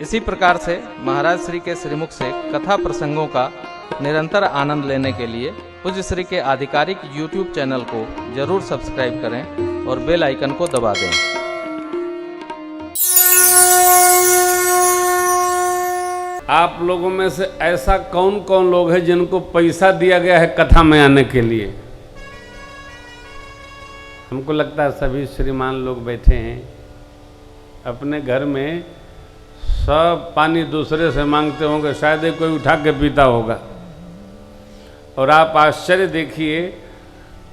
इसी प्रकार से महाराज श्री के श्रीमुख से कथा प्रसंगों का निरंतर आनंद लेने के लिए पूज्य श्री के आधिकारिक YouTube चैनल को जरूर सब्सक्राइब करें और बेल आइकन को दबा दें। आप लोगों में से ऐसा कौन कौन लोग हैं जिनको पैसा दिया गया है कथा में आने के लिए? हमको लगता है सभी श्रीमान लोग बैठे हैं, अपने घर में सब पानी दूसरे से मांगते होंगे, शायद ही कोई उठा के पीता होगा। और आप आश्चर्य देखिए,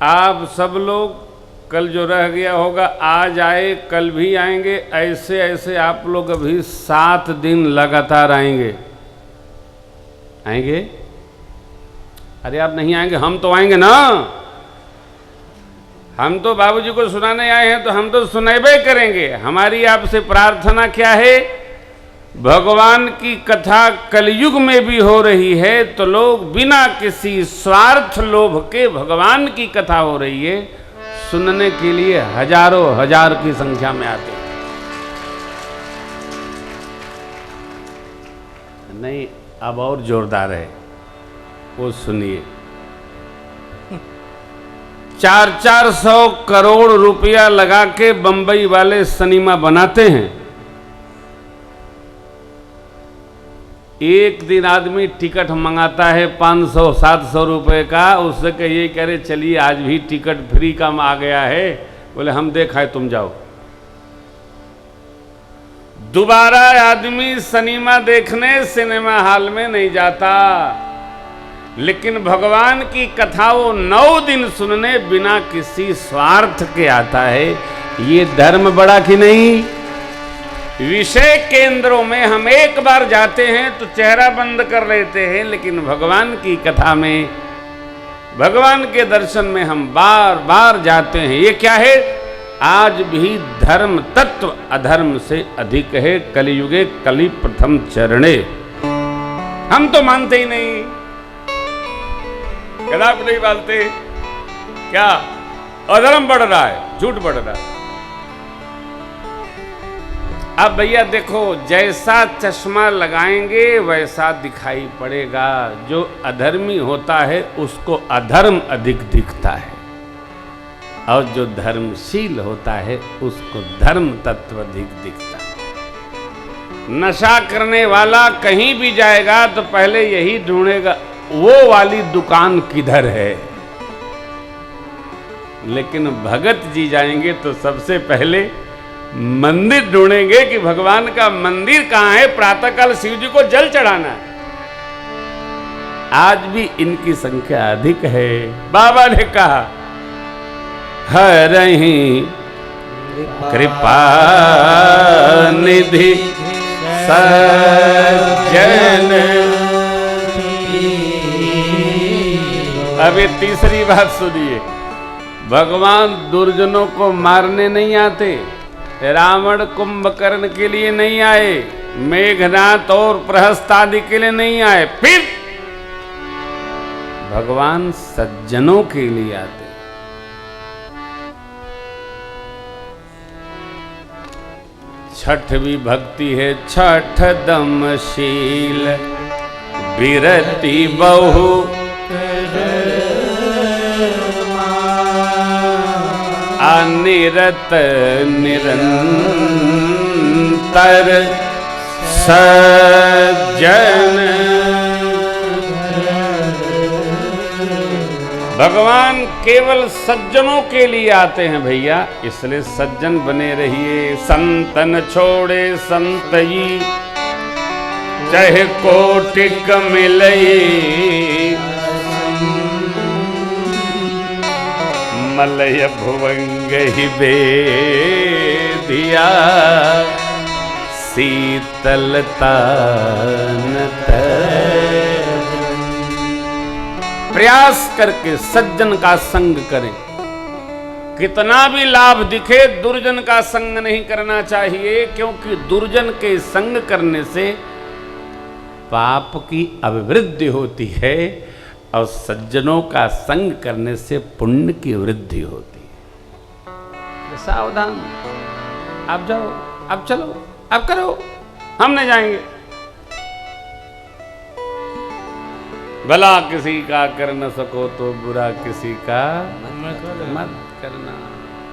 आप सब लोग कल जो रह गया होगा आज आए, कल भी आएंगे, ऐसे ऐसे आप लोग अभी 7 दिन लगातार आएंगे। अरे आप नहीं आएंगे, हम तो आएंगे ना। हम तो बाबूजी को सुनाने आए हैं तो हम तो सुनेबे करेंगे। हमारी आपसे प्रार्थना क्या है? भगवान की कथा कलयुग में भी हो रही है तो लोग बिना किसी स्वार्थ लोभ के भगवान की कथा हो रही है सुनने के लिए हजारों हजार की संख्या में आते हैं। नहीं, अब और जोरदार है, वो सुनिए। 400 करोड़ रुपया लगा के बंबई वाले सिनेमा बनाते हैं। एक दिन आदमी टिकट मंगाता है 500-700 रुपए का, उससे कहिए कह रहे चलिए आज भी टिकट फ्री का आ गया है, बोले हम देखा है तुम जाओ। दोबारा आदमी सिनेमा देखने सिनेमा हॉल में नहीं जाता, लेकिन भगवान की कथा वो 9 दिन सुनने बिना किसी स्वार्थ के आता है। ये धर्म बड़ा कि नहीं? विषय केंद्रों में हम एक बार जाते हैं तो चेहरा बंद कर लेते हैं, लेकिन भगवान की कथा में, भगवान के दर्शन में हम बार बार जाते हैं। ये क्या है? आज भी धर्म तत्व अधर्म से अधिक है। कलियुगे कलि प्रथम चरणे। हम तो मानते ही नहीं, कदाप नहीं मानते। क्या अधर्म बढ़ रहा है, झूठ बढ़ रहा है। अब भैया देखो, जैसा चश्मा लगाएंगे वैसा दिखाई पड़ेगा। जो अधर्मी होता है उसको अधर्म अधिक दिखता है, और जो धर्मशील होता है उसको धर्म तत्व अधिक दिखता है। नशा करने वाला कहीं भी जाएगा तो पहले यही ढूंढेगा वो वाली दुकान किधर है, लेकिन भगत जी जाएंगे तो सबसे पहले मंदिर ढूंढेंगे कि भगवान का मंदिर कहां है, प्रातःकाल शिव जी को जल चढ़ाना है। आज भी इनकी संख्या अधिक है। बाबा ने कहा हरहि कृपा निधि सज्जन। अब ये तीसरी बात सुनिए, भगवान दुर्जनों को मारने नहीं आते, रावण कुंभकर्ण के लिए नहीं आए, मेघनाथ और प्रहस्त आदि के लिए नहीं आए, फिर भगवान सज्जनों के लिए आते। छठ भी भक्ति है, छठ दमशील विरति बहु अनिरत निरंतर सज्जन। भगवान केवल सज्जनों के लिए आते हैं भैया, इसलिए सज्जन बने रहिए। संतन छोड़े संतई चाहे कोटिक मिलई, मलय भुवंग ही बेदिया शीतलता प्रयास करके सज्जन का संग करें। कितना भी लाभ दिखे दुर्जन का संग नहीं करना चाहिए, क्योंकि दुर्जन के संग करने से पाप की अभिवृद्धि होती है और सज्जनों का संग करने से पुण्य की वृद्धि होती है। सावधान, आप जाओ, आप चलो, आप करो, हम नहीं जाएंगे। भला किसी का कर न सको तो बुरा किसी का मत करना।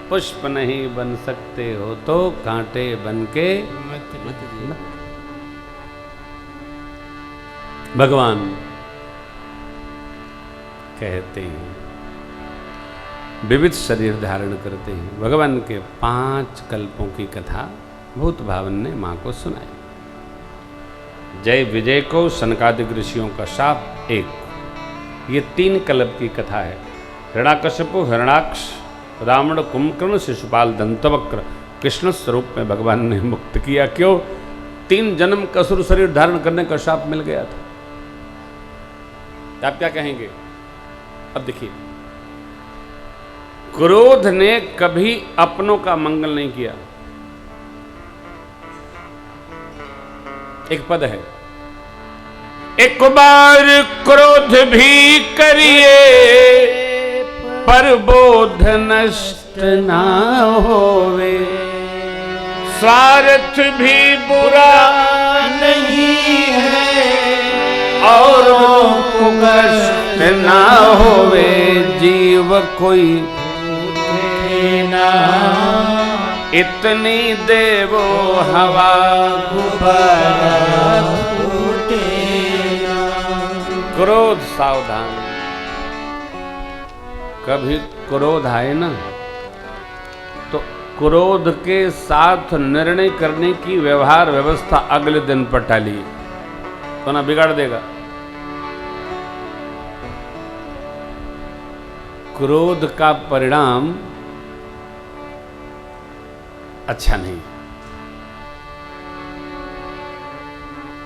पुष्प नहीं बन सकते हो तो कांटे बन के मत। भगवान कहते हैं विविध शरीर धारण करते हैं। भगवान के 5 कल्पों की कथा भूत भावन ने मां को सुनाई। जय विजय को सनकादिक ऋषियों का शाप 1, ये 3 कल्प की कथा है। हिरण्याकश्यपु, हिरण्याक्ष, रावण, कुंभकर्ण, शिशुपाल, दंतवक्र कृष्ण स्वरूप में भगवान ने मुक्त किया। क्यों? 3 जन्म कसुर शरीर धारण करने का शाप मिल गया था। आप क्या कहेंगे? अब देखिए, क्रोध ने कभी अपनों का मंगल नहीं किया। एक पद है, एक बार क्रोध भी करिए पर बोध नष्ट ना होवे, स्वार्थ भी बुरा नहीं है औरों को कष्ट ना होवे, जीव कोई ना इतनी देवो हवा गुब्बारा फूटे। क्रोध सावधान, कभी क्रोध आए ना तो क्रोध के साथ निर्णय करने की व्यवहार व्यवस्था अगले दिन पर टालिए, तो ना बिगाड़ देगा। क्रोध का परिणाम अच्छा नहीं,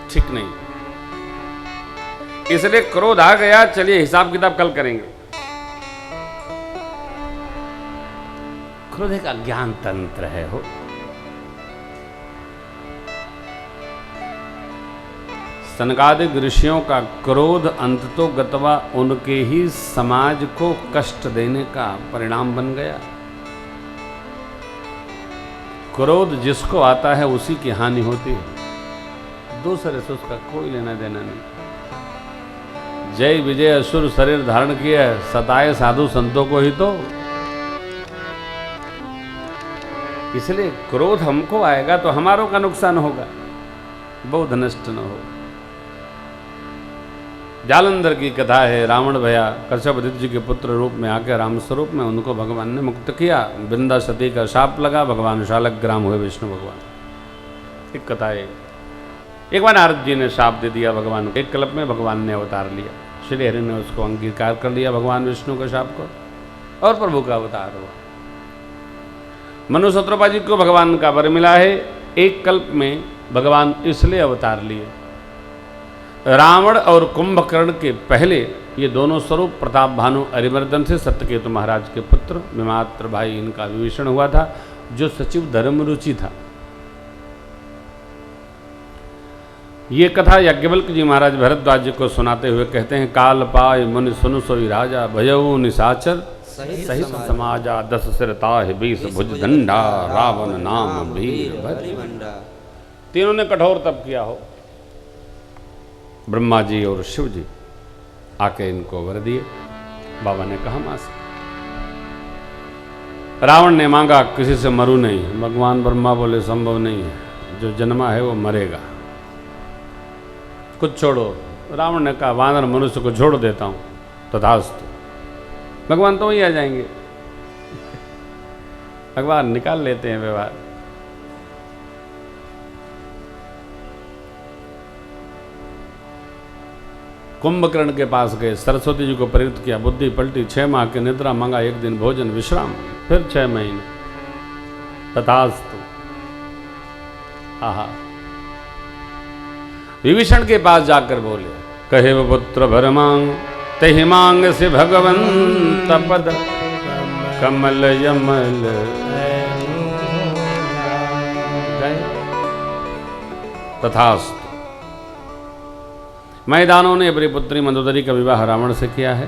ठीक नहीं। इसलिए क्रोध आ गया, चलिए हिसाब किताब कल करेंगे। क्रोध एक अज्ञान तंत्र है हो। सनकादिक ऋषियों का क्रोध अंततो गतवा उनके ही समाज को कष्ट देने का परिणाम बन गया। क्रोध जिसको आता है उसी की हानि होती है, दूसरे से उसका कोई लेना देना नहीं। जय विजय असुर शरीर धारण किया, सताए साधु संतों को ही तो। इसलिए क्रोध हमको आएगा तो हमारों का नुकसान होगा, बहुत नष्ट न हो। जालंधर की कथा है, रावण भया कश्यप जी के पुत्र रूप में आकर राम स्वरूप में उनको भगवान ने मुक्त किया। वृंदा सती का शाप लगा, भगवान शालग्राम हुए विष्णु भगवान। एक कथा है। एक बार नारद जी ने शाप दे दिया भगवान को। एक कल्प में भगवान ने अवतार लिया, श्री हरि ने उसको अंगीकार कर लिया भगवान विष्णु के शाप को, और प्रभु का अवतार हुआ। मनु शत्रुपा जी को भगवान का वर मिला है। एक कल्प में भगवान इसलिए अवतार लिए, रावण और कुंभकर्ण के पहले ये दोनों स्वरूप प्रताप भानु अरिमर्दन से सत्यकेतु महाराज के पुत्र विमात्र भाई इनका विभीषण हुआ था, जो सचिव धर्म रुचि था। ये कथा याज्ञवल्क्य जी महाराज भरद्वाज जी को सुनाते हुए कहते हैं, काल पाय मुनि सुनु सोई राजा, भयऊ निशाचर सहित समाजा, 10 सिर ताहि 20 भुज दंडा, रावण नाम वीर भद्र। तीनों ने कठोर तप किया हो। ब्रह्मा जी और शिव जी आके इनको वर दिए। बाबा ने कहा मां से। रावण ने मांगा किसी से मरू नहीं। भगवान ब्रह्मा बोले संभव नहीं है, जो जन्मा है वो मरेगा, कुछ छोड़ो। रावण ने कहा वानर मनुष्य को छोड़ देता हूं, तथास्तु। भगवान तो वही आ जाएंगे। भगवान निकाल लेते हैं व्यवहार। कुंभकर्ण के पास गए, सरस्वती जी को प्रेरित किया, बुद्धि पलटी, 6 माह की निद्रा मांगा, 1 दिन भोजन विश्राम, फिर 6 महीने, तथास्तु। आहा। विभीषण के पास जाकर बोले, कहे वो पुत्र भर मांग, तहि मांग से भगवंत पद, कमल यमल तथास्तु। मैदानों ने अपनी पुत्री मंदोदरी का विवाह रावण से किया है।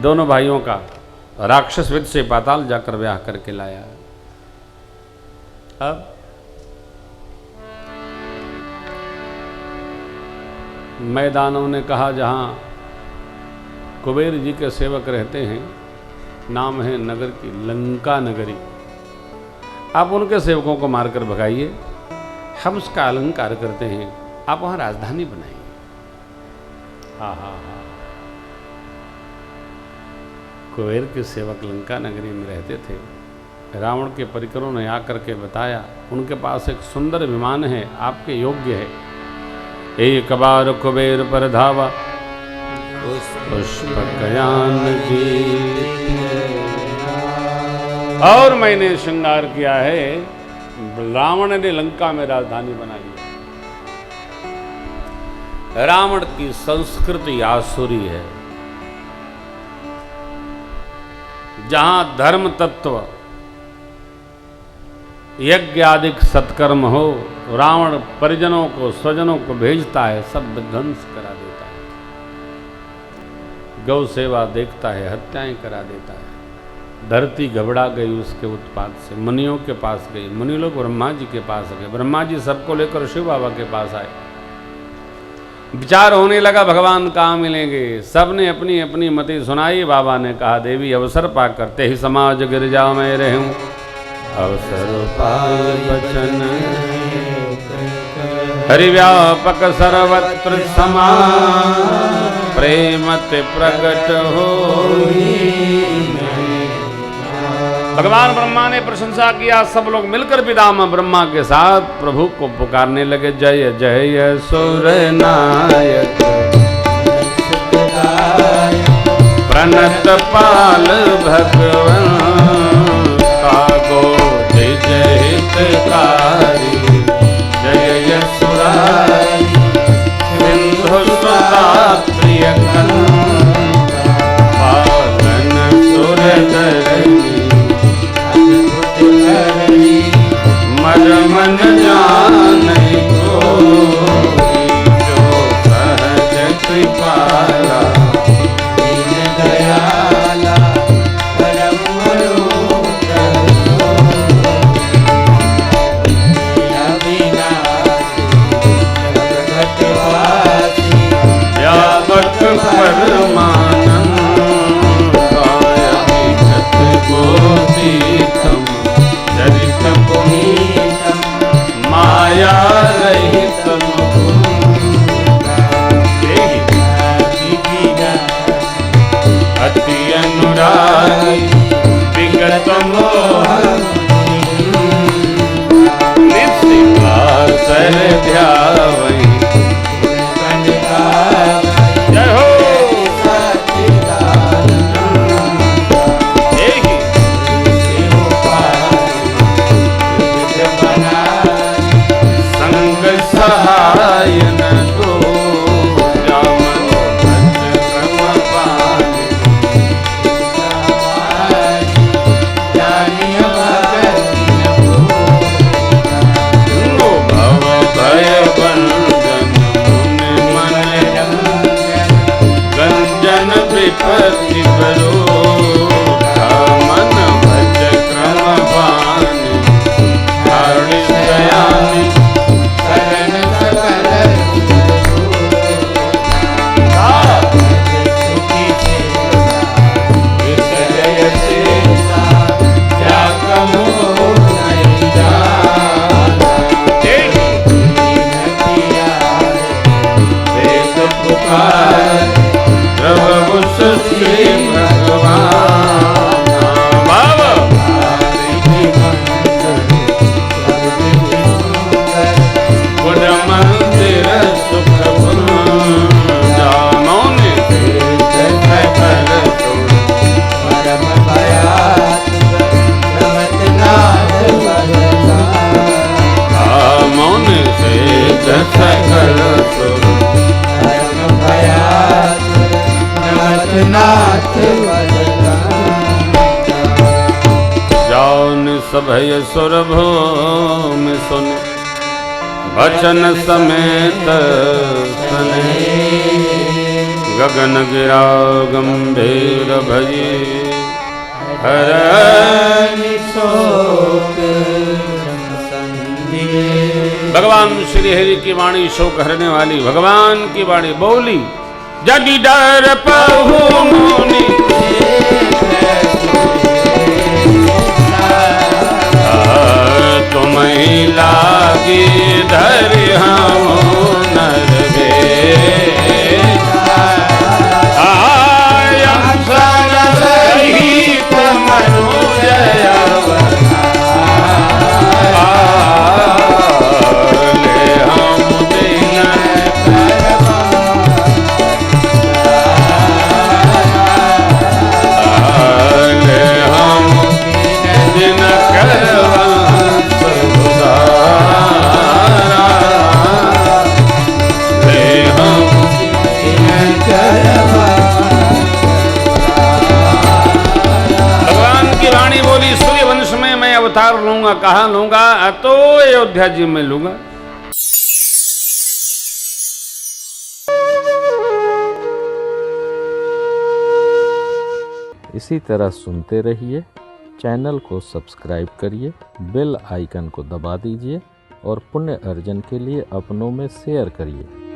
दोनों भाइयों का राक्षस विद से पाताल जाकर ब्याह करके लाया। अब मैदानों ने कहा जहाँ कुबेर जी के सेवक रहते हैं, नाम है नगर की लंका नगरी, आप उनके सेवकों को मारकर भगाइए, हम उसका अलंकार करते हैं, आप वहाँ राजधानी बनाइए। हाँ हाँ हाँ, कुबेर के सेवक लंका नगरी में रहते थे। रावण के परिकरों ने आकर के बताया, उनके पास एक सुंदर विमान है, आपके योग्य है। एक बार कुबेर पर धावा पुष्पकयान की, और मैंने श्रृंगार किया है, रावण ने लंका में राजधानी बना ली। रावण की संस्कृति आसुरी है, जहां धर्म तत्व यज्ञ आदि सत्कर्म हो, रावण परिजनों को स्वजनों को भेजता है, सब विध्वंस करा देता है, गौ सेवा देखता है, हत्याएं करा देता है। धरती घबरा गई उसके उत्पात से, मुनियों के पास गई, मुनि लोग ब्रह्मा जी के पास गए, ब्रह्मा जी सबको लेकर शिव बाबा के पास आए। विचार होने लगा भगवान कहाँ मिलेंगे, सबने अपनी अपनी मति सुनाई। बाबा ने कहा, देवी अवसर पा करते ही समाज गिरजा में रहूं, अवसर पाए बचन हरिव्यापक सर्वत्र समान, प्रेमते प्रगट होई। भगवान ब्रह्मा ने प्रशंसा किया, सब लोग मिलकर पितामह ब्रह्मा के साथ प्रभु को पुकारने लगे, जय जय सुर नायक प्रणत पाल भगवान, कागो जय जय हितकारी, जय यशुरारी सिंधु सुधा प्रिय पालन सुर धरणी, मर मन जाने को जो सहज कृपाला, दीन दयाला परम व्यापक परमानंद, माया रहित अति अनुरागी विगत मोह, सर ध्यावई जय हो। सहायन दो जामन क्रम पानी, जानिय भव भय बंधन मुनि मन गंजन विपत्ति करो, मन भज क्रम पानी, हरि दयानी सभय सुर भूमि सुनि, वचन समेत सने, गगन गिरा गंभीर भई, हरनि शोक भगवान श्री हरि की वाणी शोक हरने वाली भगवान की वाणी बोली, जदि डर पहु मुनि तुम्हें लागी धरि हम नर अवतार लूंगा, कहाँ लूंगा? तो अयोध्या जी में लूंगा। इसी तरह सुनते रहिए, चैनल को सब्सक्राइब करिए, बेल आइकन को दबा दीजिए और पुण्य अर्जन के लिए अपनों में शेयर करिए।